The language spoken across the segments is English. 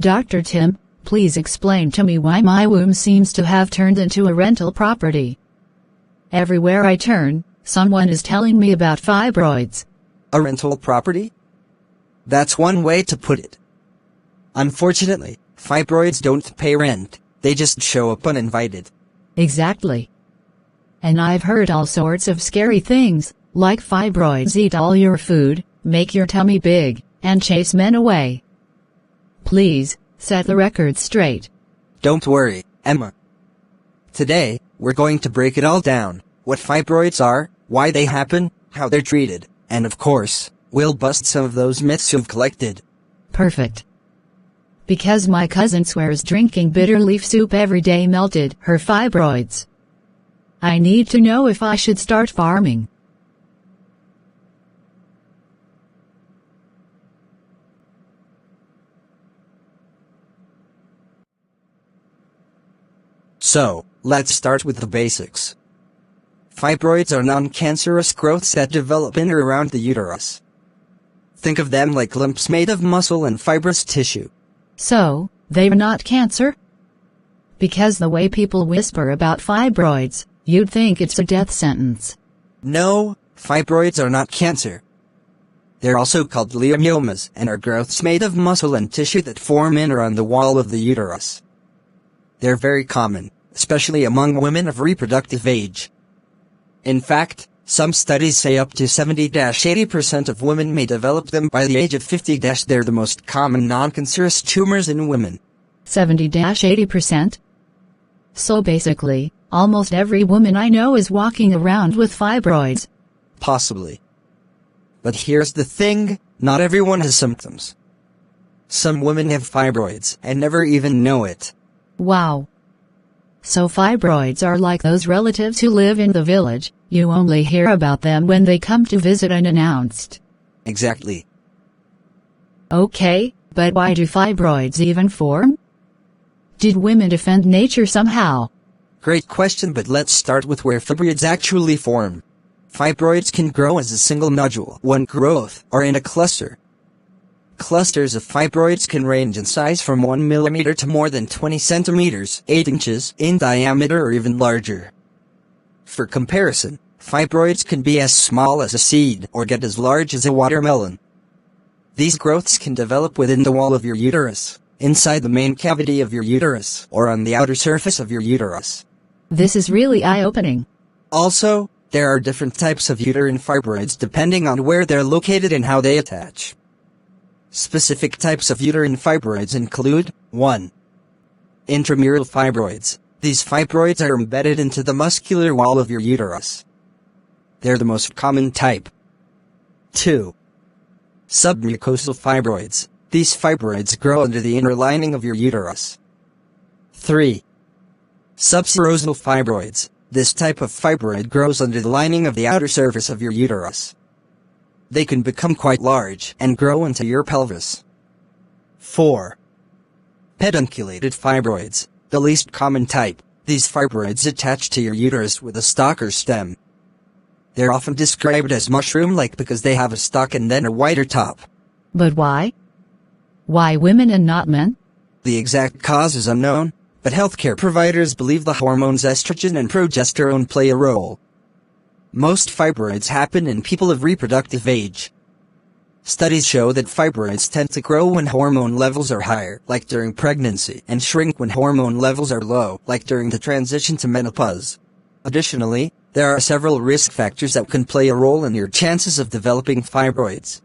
Dr. Tim, please explain to me why my womb seems to have turned into a rental property. Everywhere I turn, someone is telling me about fibroids. A rental property? That's one way to put it. Unfortunately, fibroids don't pay rent, they just show up uninvited. Exactly. And I've heard all sorts of scary things, like fibroids eat all your food, make your tummy big, and chase men away. Please, set the record straight. Don't worry, Emma. Today, we're going to break it all down, what fibroids are, why they happen, how they're treated, and of course, we'll bust some of those myths you've collected. Perfect. Because my cousin swears drinking bitter leaf soup every day melted her fibroids. I need to know if I should start farming. So, let's start with the basics. Fibroids are non-cancerous growths that develop in or around the uterus. Think of them like lumps made of muscle and fibrous tissue. So, they're not cancer? Because the way people whisper about fibroids, you'd think it's a death sentence. No, fibroids are not cancer. They're also called gliomas and are growths made of muscle and tissue that form in or on the wall of the uterus. They're very common, especially among women of reproductive age. In fact, some studies say up to 70-80% of women may develop them by the age of 50. They're the most common non-cancerous tumors in women. 70-80%? So basically, almost every woman I know is walking around with fibroids. Possibly. But here's the thing, not everyone has symptoms. Some women have fibroids and never even know it. Wow. So fibroids are like those relatives who live in the village, you only hear about them when they come to visit unannounced. Exactly. Okay, but why do fibroids even form? Did women defend nature somehow? Great question, but let's start with where fibroids actually form. Fibroids can grow as a single nodule, one growth, or in a cluster. Clusters of fibroids can range in size from 1 millimeter to more than 20 centimeters, 8 inches, in diameter or even larger. For comparison, fibroids can be as small as a seed or get as large as a watermelon. These growths can develop within the wall of your uterus, inside the main cavity of your uterus, or on the outer surface of your uterus. This is really eye-opening. Also, there are different types of uterine fibroids depending on where they're located and how they attach. Specific types of uterine fibroids include 1. Intramural fibroids. These fibroids are embedded into the muscular wall of your uterus. They're the most common type. 2. Submucosal fibroids. These fibroids grow under the inner lining of your uterus. 3. Subserosal fibroids. This type of fibroid grows under the lining of the outer surface of your uterus. They can become quite large and grow into your pelvis. 4. Pedunculated fibroids, the least common type. These fibroids attach to your uterus with a stalk or stem. They're often described as mushroom-like because they have a stalk and then a wider top. But why? Why women and not men? The exact cause is unknown, but healthcare providers believe the hormones estrogen and progesterone play a role. Most fibroids happen in people of reproductive age. Studies show that fibroids tend to grow when hormone levels are higher, like during pregnancy, and shrink when hormone levels are low, like during the transition to menopause. Additionally, there are several risk factors that can play a role in your chances of developing fibroids.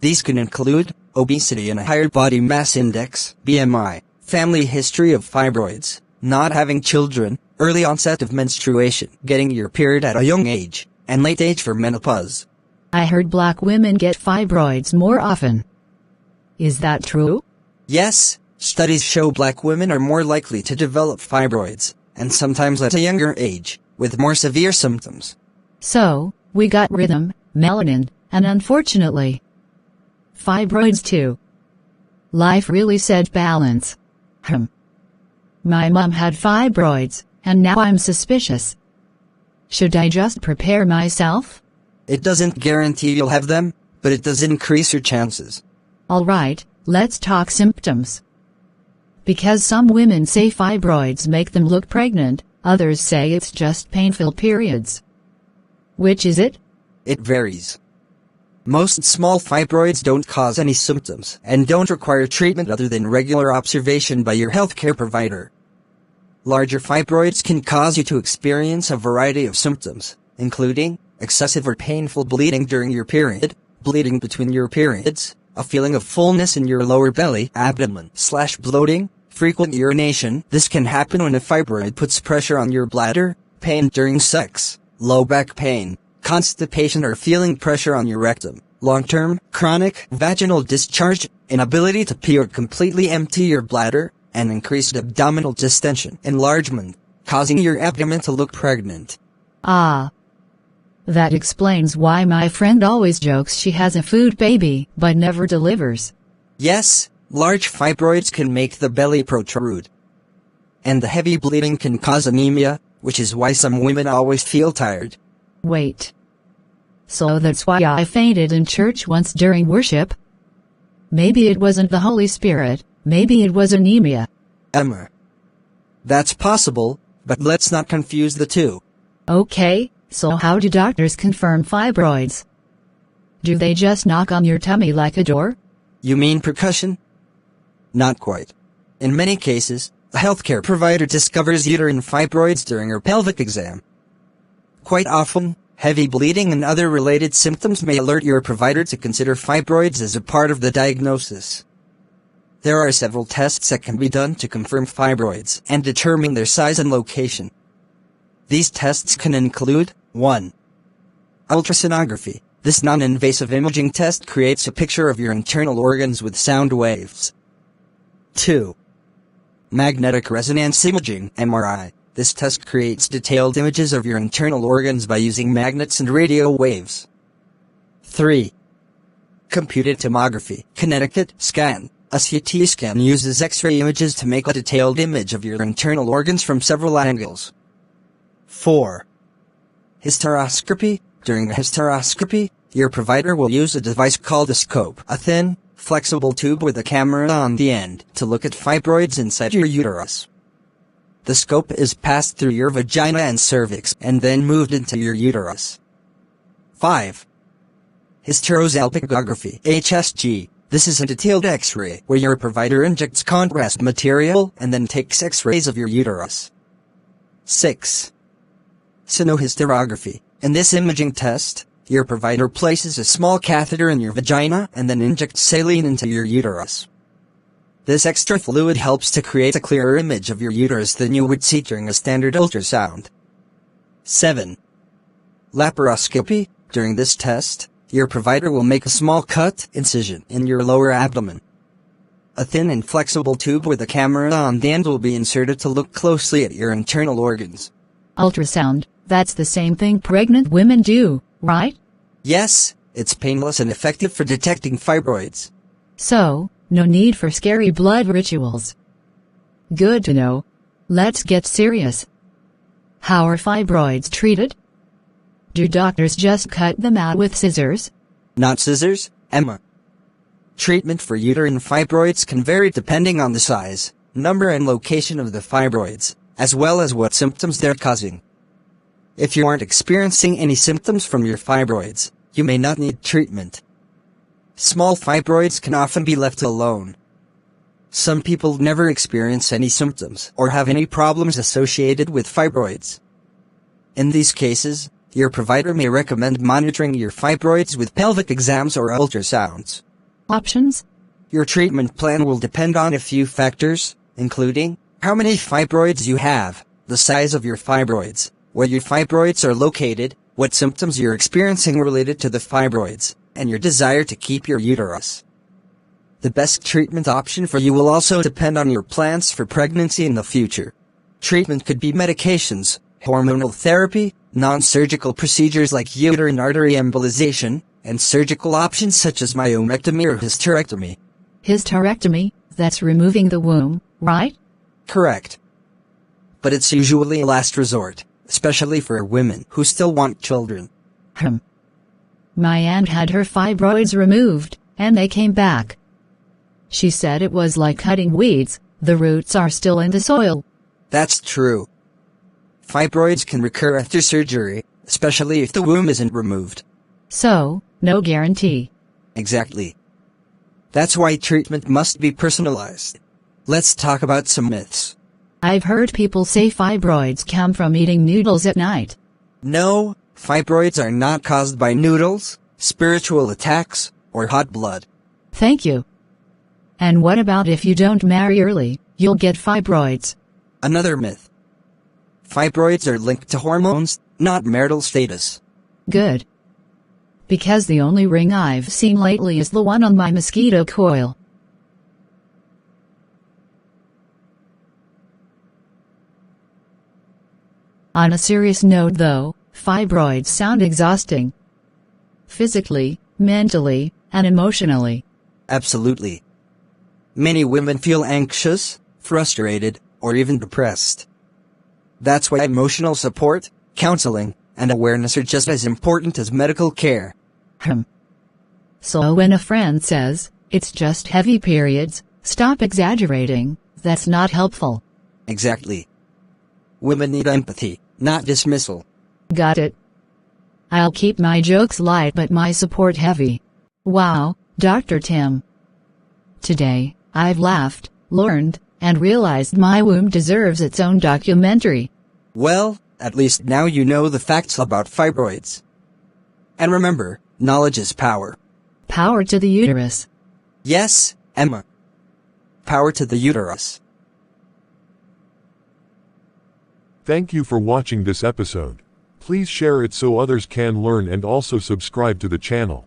These can include obesity and a higher body mass index, BMI, family history of fibroids, not having children, early onset of menstruation, getting your period at a young age, and late age for menopause. I heard black women get fibroids more often. Is that true? Yes, studies show black women are more likely to develop fibroids, and sometimes at a younger age, with more severe symptoms. So, we got rhythm, melanin, and unfortunately, fibroids too. Life really said balance. My mom had fibroids, and now I'm suspicious. Should I just prepare myself? It doesn't guarantee you'll have them, but it does increase your chances. Alright, let's talk symptoms. Because some women say fibroids make them look pregnant, others say it's just painful periods. Which is it? It varies. Most small fibroids don't cause any symptoms and don't require treatment other than regular observation by your healthcare provider. Larger fibroids can cause you to experience a variety of symptoms, including excessive or painful bleeding during your period, bleeding between your periods, a feeling of fullness in your lower belly, abdomen/bloating, frequent urination. This can happen when a fibroid puts pressure on your bladder, pain during sex, low back pain, constipation or feeling pressure on your rectum, long-term, chronic, vaginal discharge, inability to pee or completely empty your bladder, and increased abdominal distension, enlargement, causing your abdomen to look pregnant. Ah. That explains why my friend always jokes she has a food baby, but never delivers. Yes, large fibroids can make the belly protrude. And the heavy bleeding can cause anemia, which is why some women always feel tired. Wait. So that's why I fainted in church once during worship? Maybe it wasn't the Holy Spirit, maybe it was anemia. Emma. That's possible, but let's not confuse the two. Okay, so how do doctors confirm fibroids? Do they just knock on your tummy like a door? You mean percussion? Not quite. In many cases, a healthcare provider discovers uterine fibroids during her pelvic exam. Quite often, heavy bleeding and other related symptoms may alert your provider to consider fibroids as a part of the diagnosis. There are several tests that can be done to confirm fibroids and determine their size and location. These tests can include 1. Ultrasonography. This non-invasive imaging test creates a picture of your internal organs with sound waves. 2. Magnetic resonance imaging, MRI. This test creates detailed images of your internal organs by using magnets and radio waves. 3. Computed tomography, Connecticut scan. A CT scan uses X-ray images to make a detailed image of your internal organs from several angles. 4. Hysteroscopy. During a hysteroscopy, your provider will use a device called a scope, a thin, flexible tube with a camera on the end, to look at fibroids inside your uterus. The scope is passed through your vagina and cervix and then moved into your uterus. 5. Hysterosalpingography, HSG. This is a detailed X-ray where your provider injects contrast material and then takes X-rays of your uterus. 6. Sinohysterography. In this imaging test, your provider places a small catheter in your vagina and then injects saline into your uterus. This extra fluid helps to create a clearer image of your uterus than you would see during a standard ultrasound. 7. Laparoscopy. During this test, your provider will make a small cut incision in your lower abdomen. A thin and flexible tube with a camera on the end will be inserted to look closely at your internal organs. Ultrasound, that's the same thing pregnant women do, right? Yes, it's painless and effective for detecting fibroids. So, no need for scary blood rituals. Good to know. Let's get serious. How are fibroids treated? Do doctors just cut them out with scissors? Not scissors, Emma. Treatment for uterine fibroids can vary depending on the size, number and location of the fibroids, as well as what symptoms they're causing. If you aren't experiencing any symptoms from your fibroids, you may not need treatment. Small fibroids can often be left alone. Some people never experience any symptoms or have any problems associated with fibroids. In these cases, your provider may recommend monitoring your fibroids with pelvic exams or ultrasounds. Options? Your treatment plan will depend on a few factors, including how many fibroids you have, the size of your fibroids, where your fibroids are located, what symptoms you're experiencing related to the fibroids, and your desire to keep your uterus. The best treatment option for you will also depend on your plans for pregnancy in the future. Treatment could be medications, hormonal therapy, non-surgical procedures like uterine artery embolization, and surgical options such as myomectomy or hysterectomy. Hysterectomy, that's removing the womb, right? Correct. But it's usually a last resort, especially for women who still want children. My aunt had her fibroids removed, and they came back. She said it was like cutting weeds, The roots are still in the soil. That's true. Fibroids can recur after surgery, especially if the womb isn't removed. So, no guarantee. Exactly. That's why treatment must be personalized. Let's talk about some myths. I've heard people say fibroids come from eating noodles at night. No, fibroids are not caused by noodles, spiritual attacks, or hot blood. Thank you. And what about if you don't marry early, you'll get fibroids? Another myth. Fibroids are linked to hormones, not marital status. Good. Because the only ring I've seen lately is the one on my mosquito coil. On a serious note though, fibroids sound exhausting. Physically, mentally, and emotionally. Absolutely. Many women feel anxious, frustrated, or even depressed. That's why emotional support, counseling, and awareness are just as important as medical care. So when a friend says, it's just heavy periods, stop exaggerating, that's not helpful. Exactly. Women need empathy, not dismissal. Got it. I'll keep my jokes light but my support heavy. Wow, Dr. Tim. Today, I've laughed, learned, and realized my womb deserves its own documentary. Well, at least now you know the facts about fibroids. And remember, knowledge is power. Power to the uterus. Yes, Emma. Power to the uterus. Thank you for watching this episode. Please share it so others can learn and also subscribe to the channel.